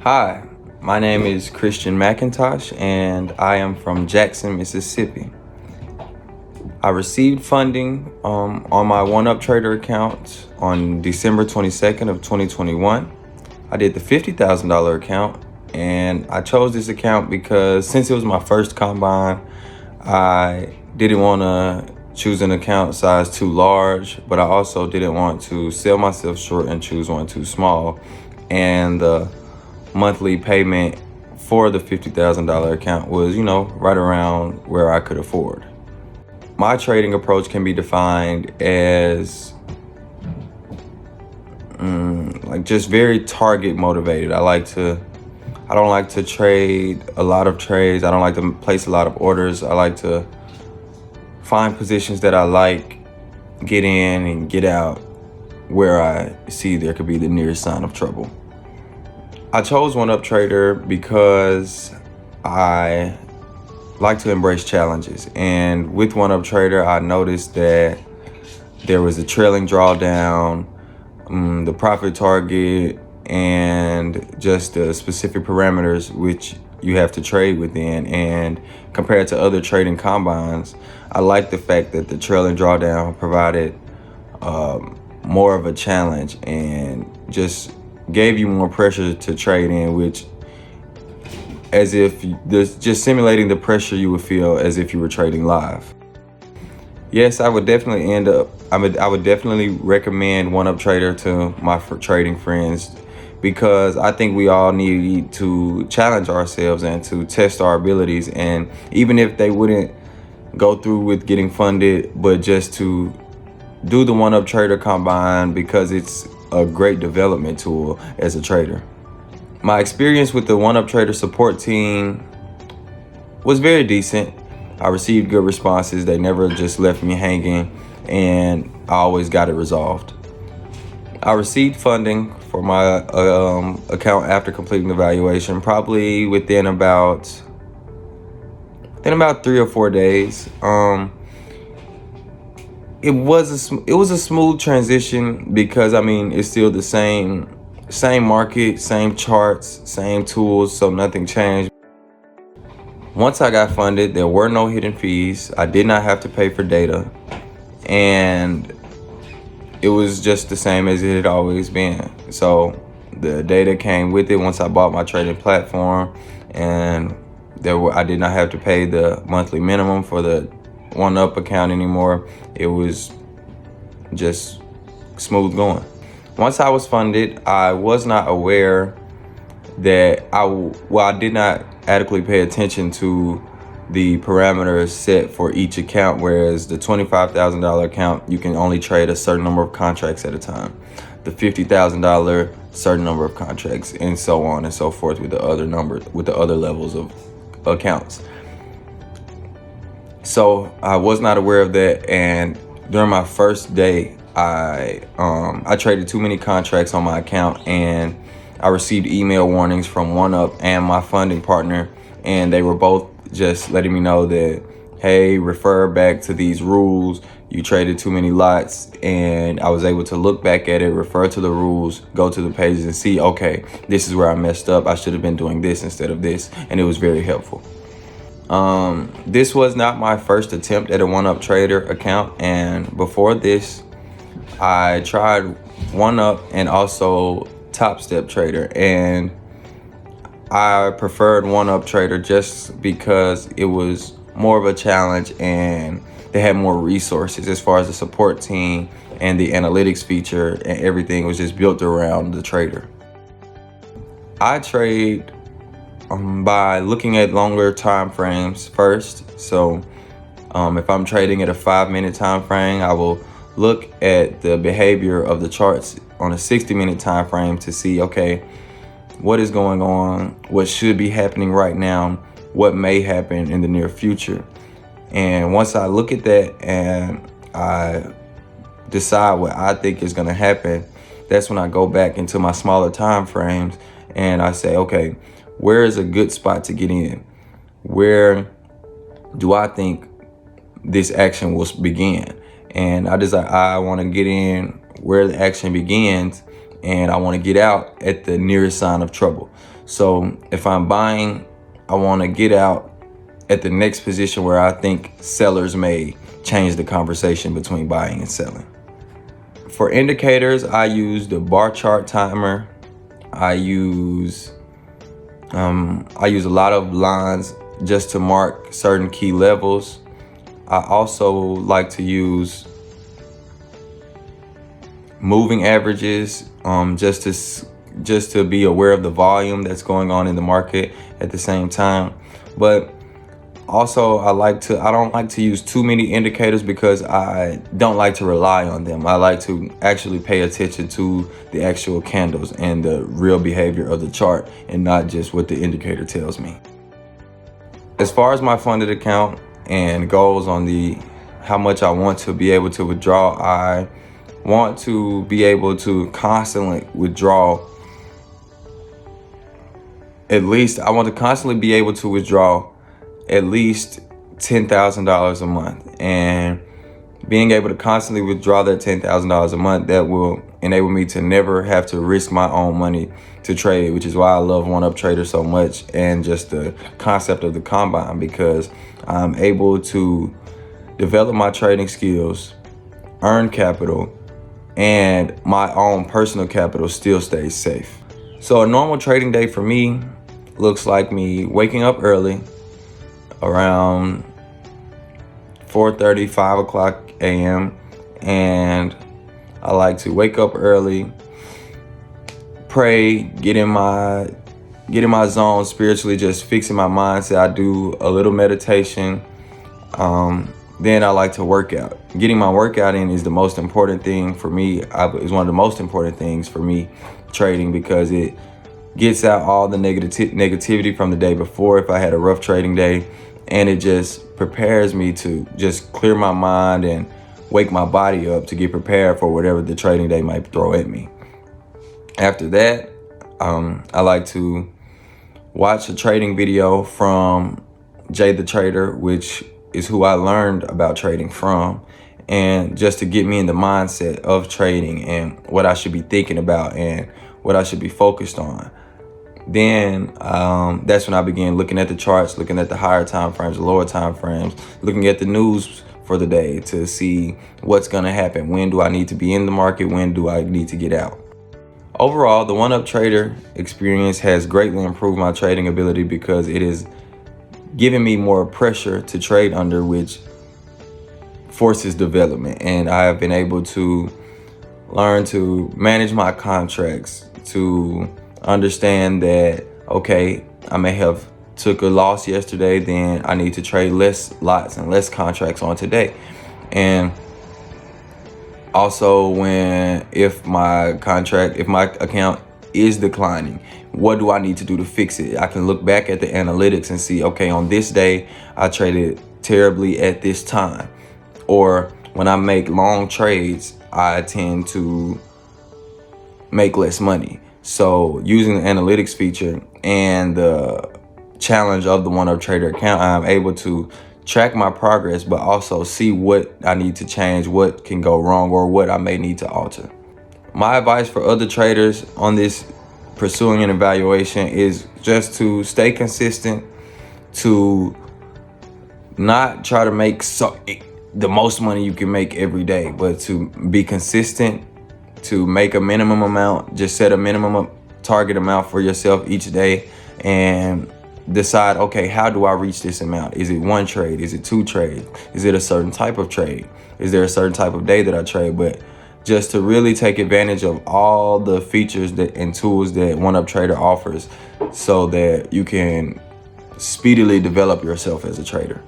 Hi, my name is Christian McIntosh and I am from Jackson, Mississippi. I received funding on my OneUp Trader account on December 22nd of 2021. I did the $50,000 account, and I chose this account because since it was my first combine, I didn't want to choose an account size too large, but I also didn't want to sell myself short and choose one too small. And the monthly payment for the $50,000 account was, right around where I could afford. My trading approach can be defined as just very target motivated. I don't like to trade a lot of trades. I don't like to place a lot of orders. I like to find positions that I like, get in and get out where I see there could be the nearest sign of trouble. I chose OneUp Trader because I like to embrace challenges. And with OneUp Trader, I noticed that there was a trailing drawdown, the profit target, and just the specific parameters which you have to trade within. And compared to other trading combines, I like the fact that the trailing drawdown provided more of a challenge and just gave you more pressure to trade in, which as if there's just simulating the pressure you would feel as if you were trading live. Yes, I would definitely recommend OneUp Trader to my trading friends, because I think we all need to challenge ourselves and to test our abilities. And even if they wouldn't go through with getting funded, but just to do the OneUp Trader combine because it's a great development tool as a trader. My experience with the OneUp Trader support team was very decent. I received good responses. They never just left me hanging, and I always got it resolved. I received funding for my account after completing the evaluation, probably within about 3 or 4 days. It was a smooth transition because it's still the same market, same charts, same tools, so nothing changed. Once I got funded, there were no hidden fees. I did not have to pay for data, and it was just the same as it had always been. So the data came with it once I bought my trading platform, and I did not have to pay the monthly minimum for the OneUp account anymore. It was just smooth going. Once I was funded, I was not aware that I did not adequately pay attention to the parameters set for each account, whereas the $25,000 account, you can only trade a certain number of contracts at a time. The $50,000, certain number of contracts, and so on and so forth with the other levels of accounts. So I was not aware of that, and during my first day, I traded too many contracts on my account, and I received email warnings from OneUp and my funding partner, and they were both just letting me know that, hey, refer back to these rules. You traded too many lots. And I was able to look back at it, refer to the rules, go to the pages and see, okay, this is where I messed up. I should have been doing this instead of this. And it was very helpful. This was not my first attempt at a OneUp Trader account. And before this, I tried OneUp and also Top Step Trader, and I preferred OneUp Trader just because it was more of a challenge and they had more resources as far as the support team, and the analytics feature and everything was just built around the trader. I trade by looking at longer time frames first. So if I'm trading at a 5-minute time frame, I will look at the behavior of the charts on a 60-minute time frame to see, okay, what is going on, what should be happening right now, what may happen in the near future. And once I look at that and I decide what I think is going to happen, that's when I go back into my smaller time frames and I say, okay, where is a good spot to get in? Where do I think this action will begin? And I want to get in where the action begins, and I want to get out at the nearest sign of trouble. So if I'm buying, I want to get out at the next position where I think sellers may change the conversation between buying and selling. For indicators, I use the bar chart timer. I use a lot of lines just to mark certain key levels. I also like to use moving averages, just to be aware of the volume that's going on in the market at the same time. But also, I don't like to use too many indicators because I don't like to rely on them. I like to actually pay attention to the actual candles and the real behavior of the chart, and not just what the indicator tells me. As far as my funded account and goals on how much I want to be able to withdraw, I want to be able to constantly withdraw at least $10,000 a month. And being able to constantly withdraw that $10,000 a month, that will enable me to never have to risk my own money to trade, which is why I love OneUp Trader so much, and just the concept of the combine, because I'm able to develop my trading skills, earn capital, and my own personal capital still stays safe. So a normal trading day for me looks like me waking up early, around 4:30, 5 o'clock a.m. And I like to wake up early, pray, get in my zone spiritually, just fixing my mindset. I do a little meditation. Then I like to work out. Getting my workout in is the most important thing for me. Is one of the most important things for me trading, because it gets out all the negativity from the day before if I had a rough trading day, and it just prepares me to just clear my mind and wake my body up to get prepared for whatever the trading day might throw at me. After that, I like to watch a trading video from Jay the Trader, which is who I learned about trading from, and just to get me in the mindset of trading and what I should be thinking about and what I should be focused on. Then that's when I began looking at the charts, looking at the higher time frames, the lower time frames, looking at the news for the day to see what's going to happen. When do I need to be in the market? When do I need to get out? Overall, the OneUp Trader experience has greatly improved my trading ability, because it is giving me more pressure to trade under, which forces development. And I have been able to learn to manage my contracts, to understand that, okay, I may have took a loss yesterday, then I need to trade less lots and less contracts on today. And also, if my account is declining, what do I need to do to fix it? I can look back at the analytics and see, okay, on this day I traded terribly at this time. Or when I make long trades, I tend to make less money. So using the analytics feature and the challenge of the OneUp Trader account, I'm able to track my progress, but also see what I need to change, what can go wrong, or what I may need to alter. My advice for other traders on this pursuing an evaluation is just to stay consistent, to not try to make the most money you can make every day, but to be consistent, to make a minimum amount, just set a minimum target amount for yourself each day, and decide, okay, how do I reach this amount? Is it one trade? Is it two trades? Is it a certain type of trade? Is there a certain type of day that I trade? But just to really take advantage of all the features and tools that OneUp Trader offers, so that you can speedily develop yourself as a trader.